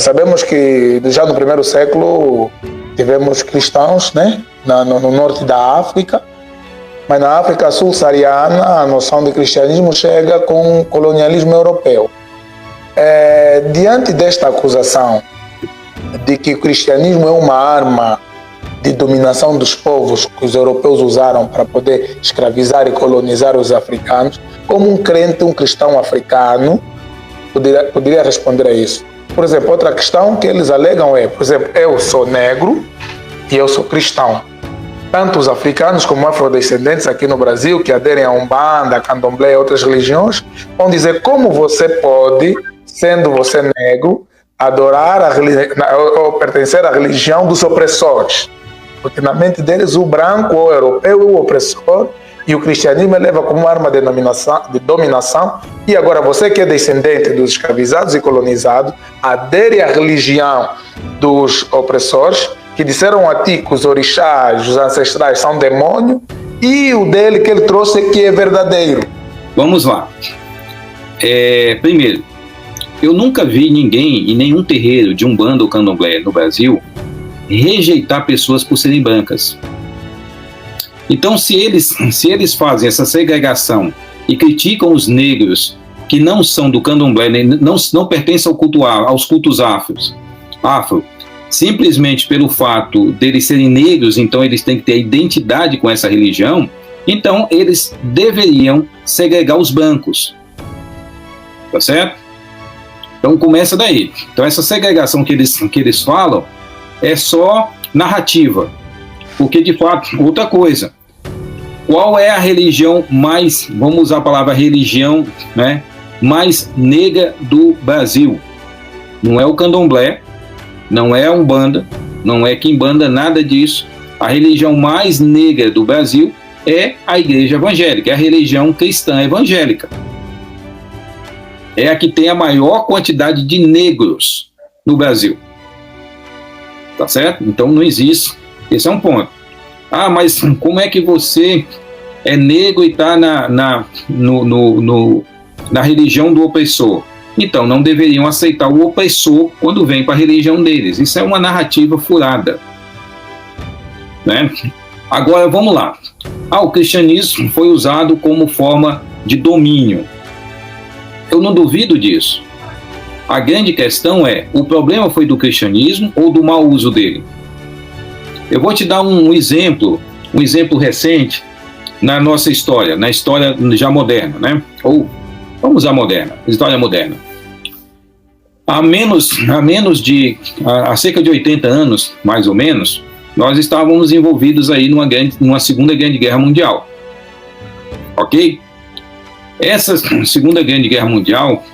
sabemos que já no primeiro século tivemos cristãos, né, no norte da África, mas na África subsaariana a noção de cristianismo chega com o colonialismo europeu. Diante desta acusação de que o cristianismo é uma arma de dominação dos povos que os europeus usaram para poder escravizar e colonizar os africanos, como um crente, um cristão africano poderia responder a isso? Por exemplo, outra questão que eles alegam é, por exemplo, eu sou negro e eu sou cristão. Tanto os africanos como afrodescendentes aqui no Brasil, que aderem a Umbanda, a Candomblé e outras religiões, vão dizer como você pode, sendo você negro, adorar ou pertencer à religião dos opressores. Porque na mente deles o branco ou o europeu é o opressor e o cristianismo leva como arma de dominação. E agora você que é descendente dos escravizados e colonizados, adere à religião dos opressores, que disseram a ti que os orixás, os ancestrais são demônio, e o dele que ele trouxe que é verdadeiro. Vamos lá. Primeiro, eu nunca vi ninguém em nenhum terreiro de Umbanda ou Candomblé no Brasil rejeitar pessoas por serem brancas. Então, se eles fazem essa segregação e criticam os negros que não são do Candomblé, não pertencem aos cultos afro, simplesmente pelo fato deles serem negros, então eles têm que ter identidade com essa religião, então eles deveriam segregar os brancos. Tá certo? Então começa daí. Então essa segregação que eles falam é só narrativa. Porque de fato, outra coisa, qual é a religião mais, vamos usar a palavra religião, né, mais negra do Brasil? Não é o Candomblé, não é a Umbanda, não é Quimbanda, nada disso. A religião mais negra do Brasil é a Igreja Evangélica, é a religião cristã evangélica. É a que tem a maior quantidade de negros no Brasil. Tá certo? Então não existe. Esse é um ponto. Ah, mas como é que você é negro e está na religião do opressor? Então, não deveriam aceitar o opressor quando vem para a religião deles. Isso é uma narrativa furada. Né? Agora, vamos lá. O cristianismo foi usado como forma de domínio. Eu não duvido disso. A grande questão é, o problema foi do cristianismo ou do mau uso dele? Eu vou te dar um exemplo recente na nossa história, na história já moderna, né? Ou, vamos usar moderna, história moderna. Há cerca de 80 anos, mais ou menos, nós estávamos envolvidos aí numa Segunda Grande Guerra Mundial. Ok? Essa Segunda Grande Guerra Mundial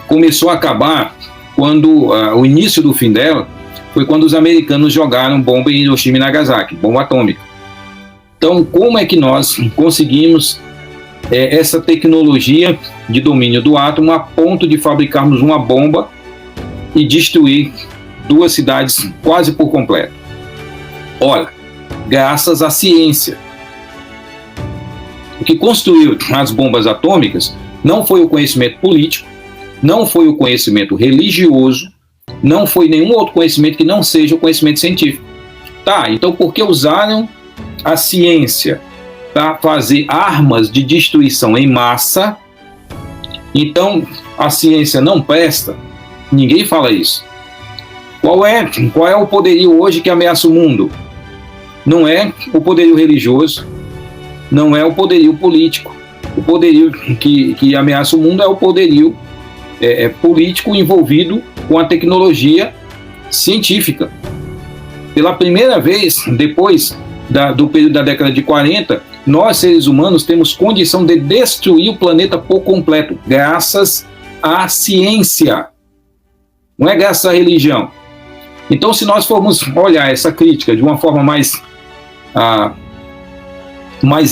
começou a acabar quando o início do fim dela foi quando os americanos jogaram bomba em Hiroshima e Nagasaki, bomba atômica. Então, como é que nós conseguimos essa tecnologia de domínio do átomo a ponto de fabricarmos uma bomba e destruir duas cidades quase por completo? Ora, graças à ciência. O que construiu as bombas atômicas não foi o conhecimento político, não foi o conhecimento religioso, não foi nenhum outro conhecimento que não seja o conhecimento científico. Tá, então por que usaram a ciência para fazer armas de destruição em massa? Então a ciência não presta? Ninguém fala isso. Qual é o poderio hoje que ameaça o mundo? Não é o poderio religioso, não é o poderio político. O poderio que ameaça o mundo é o poderio político envolvido com a tecnologia científica. Pela primeira vez, depois do período da década de 40, nós, seres humanos, temos condição de destruir o planeta por completo, graças à ciência. Não é graças à religião. Então, se nós formos olhar essa crítica de uma forma mais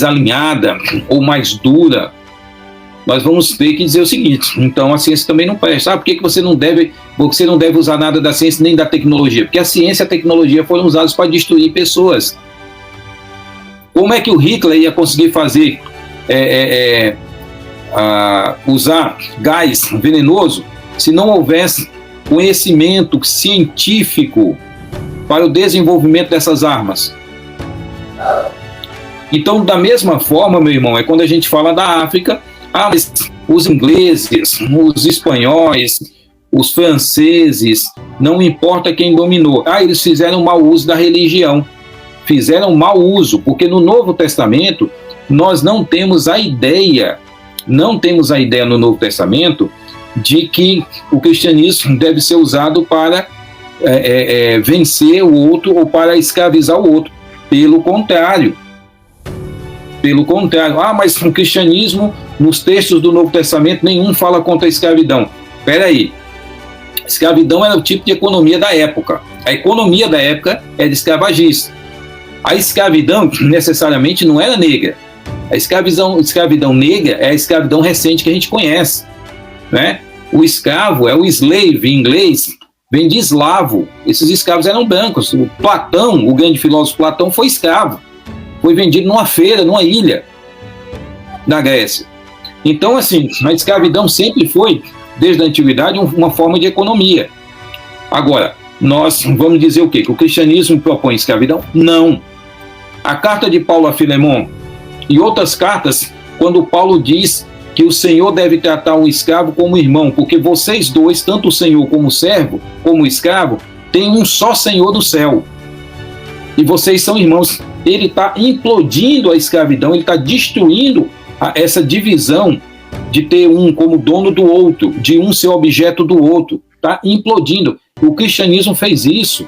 alinhada ou mais dura, nós vamos ter que dizer o seguinte: então a ciência também não presta. Por que você não deve usar nada da ciência nem da tecnologia? Porque a ciência e a tecnologia foram usados para destruir pessoas. Como é que o Hitler ia conseguir fazer usar gás venenoso se não houvesse conhecimento científico para o desenvolvimento dessas armas. Então, da mesma forma, meu irmão, é quando a gente fala da África, os ingleses, os espanhóis, os franceses, não importa quem dominou. Eles fizeram mau uso da religião. Fizeram mau uso, porque no Novo Testamento nós não temos a ideia no Novo Testamento de que o cristianismo deve ser usado para vencer o outro ou para escravizar o outro. Pelo contrário. Mas o cristianismo, nos textos do Novo Testamento, nenhum fala contra a escravidão. Espera aí. Escravidão era o tipo de economia da época. A economia da época era escravagista. A escravidão, necessariamente, não era negra. A escravidão negra é a escravidão recente que a gente conhece, né? O escravo é o slave, em inglês, vem de eslavo. Esses escravos eram brancos. O Platão, o grande filósofo Platão, foi escravo. Foi vendido numa feira, numa ilha da Grécia. Então, assim, a escravidão sempre foi, desde a antiguidade, uma forma de economia. Agora, nós vamos dizer o quê? Que o cristianismo propõe escravidão? Não. A carta de Paulo a Filemon e outras cartas, quando Paulo diz que o Senhor deve tratar um escravo como irmão, porque vocês dois, tanto o Senhor como o servo, como o escravo, têm um só Senhor do céu. E vocês são irmãos. Ele está implodindo a escravidão, ele está destruindo essa divisão de ter um como dono do outro, de um ser objeto do outro. Está implodindo. O cristianismo fez isso.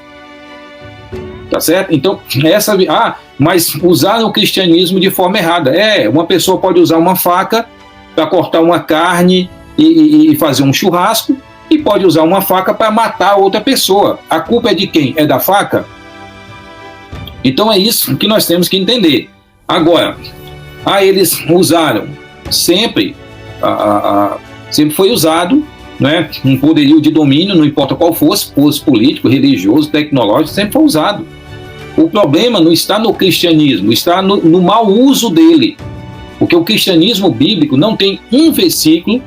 Tá certo? Então, mas usaram o cristianismo de forma errada. Uma pessoa pode usar uma faca para cortar uma carne e fazer um churrasco, e pode usar uma faca para matar outra pessoa. A culpa é de quem? É da faca? Então é isso que nós temos que entender. Agora, eles usaram sempre, sempre foi usado, né, um poderio de domínio, não importa qual fosse político, religioso, tecnológico, sempre foi usado. O problema não está no cristianismo, está no mau uso dele. Porque o cristianismo bíblico não tem um versículo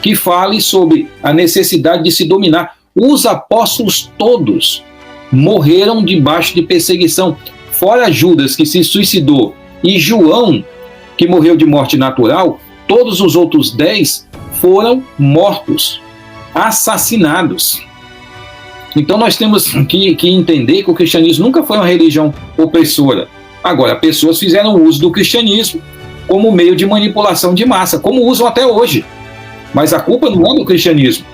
que fale sobre a necessidade de se dominar. Os apóstolos todos morreram debaixo de perseguição. Fora Judas, que se suicidou, e João, que morreu de morte natural, todos os outros 10 foram mortos, assassinados. Então nós temos que entender que o cristianismo nunca foi uma religião opressora. Agora, pessoas fizeram uso do cristianismo como meio de manipulação de massa, como usam até hoje. Mas a culpa não é do cristianismo.